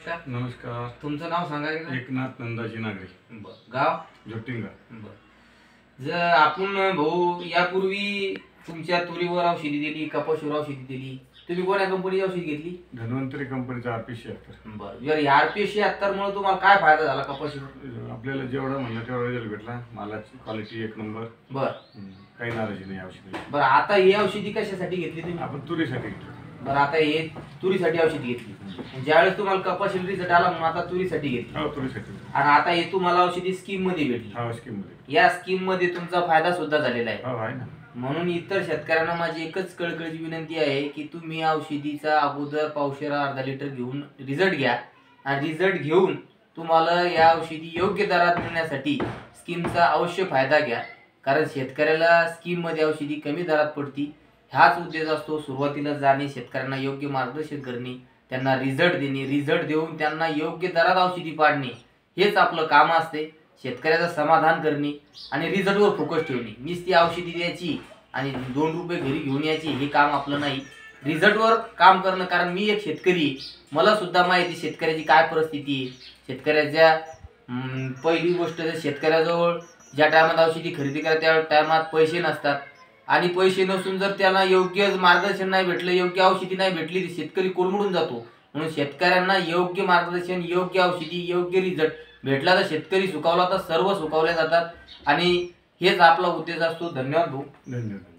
नमस्कार. तुमचं नाव सांगा की? एकनाथ नंदाजी नागरे. बरं. गाव? जोटिंगा. बरं. जर आपण भाऊ यापूर्वी तुमच्या तुरीवर औषधी दिली, कपाशीवर औषधी दिली, तुम्ही कोणत्या कंपनीची औषधी घेतली? धन्वंतरी कंपनीचा RP 76. बरं. जर RP 76 मुळे तुम्हाला काय फायदा झाला कपाशीवर? आपल्याला जेवढा म्हणलं तेवढा रिझल्ट भेटला. मालाची क्वालिटी एक नंबर. बरं. काही नाराजी नाही औषधी. बरं, आता ही औषधी कशासाठी घेतली तुम्ही? आपण तुरीसाठी घेतली. बरं, आता हे तुरीसाठी औषधी घेतली. ज्यावेळेस तुम्हाला कपाशीला रिझल्ट आला म्हणून आता तुरीसाठी घेतली. हो, तुरीसाठी. आणि आता हे तुम्हाला औषधी स्कीम मध्ये भेटली. हो, स्कीम मध्ये. या स्कीम मध्ये तुमचा फायदा सुद्धा झालेला आहे. हो, आहे ना. म्हणून इतर शेतकऱ्यांना माझी एकच कळकळीची विनंती आहे की तुम्ही औषधीचा अगोदर पावशेर अर्धा लिटर घेऊन रिझल्ट घ्या. आणि रिझल्ट घेऊन तुम्हाला या औषधी योग्य दरात मिळण्यासाठी स्कीमचा अवश्य फायदा घ्या. कारण शेतकऱ्याला स्कीम मध्ये औषधी कमी दरात पडती, हाच उद्देश असतो. सुरुवातीला जाणे, शेतकऱ्यांना योग्य मार्गदर्शन करणे, त्यांना रिझल्ट देणे, रिझल्ट देऊन त्यांना योग्य दरात औषधी पाडणे, हेच आपलं काम असते. शेतकऱ्याचं समाधान करणे आणि रिझल्टवर फोकस ठेवणे. मीच ती औषधी द्यायची आणि 2 रुपये घरी घेऊन यायची, हे काम आपलं नाही. रिझल्टवर काम करणं. कारण मी एक शेतकरी, मला सुद्धा माहिती शेतकऱ्याची काय परिस्थिती आहे. शेतकऱ्याच्या पहिली गोष्ट, शेतकऱ्याजवळ ज्या टायमात औषधी खरेदी करा त्या टायमात पैसे नसतात. आणि पैसे नसून जर त्याला योग्य मार्गदर्शन नाही भेटलं, योग्य औषधी नाही भेटली, शेतकरी कोलमडून जातो. म्हणून शेतकऱ्यांना योग्य मार्गदर्शन, योग्य औषधी, योग्य रिझल्ट भेटला तर शेतकरी सुखावला तर सर्व सुखावले जातात. आणि हेच आपला उद्देश असतो. धन्यवाद भाऊ. धन्यवाद.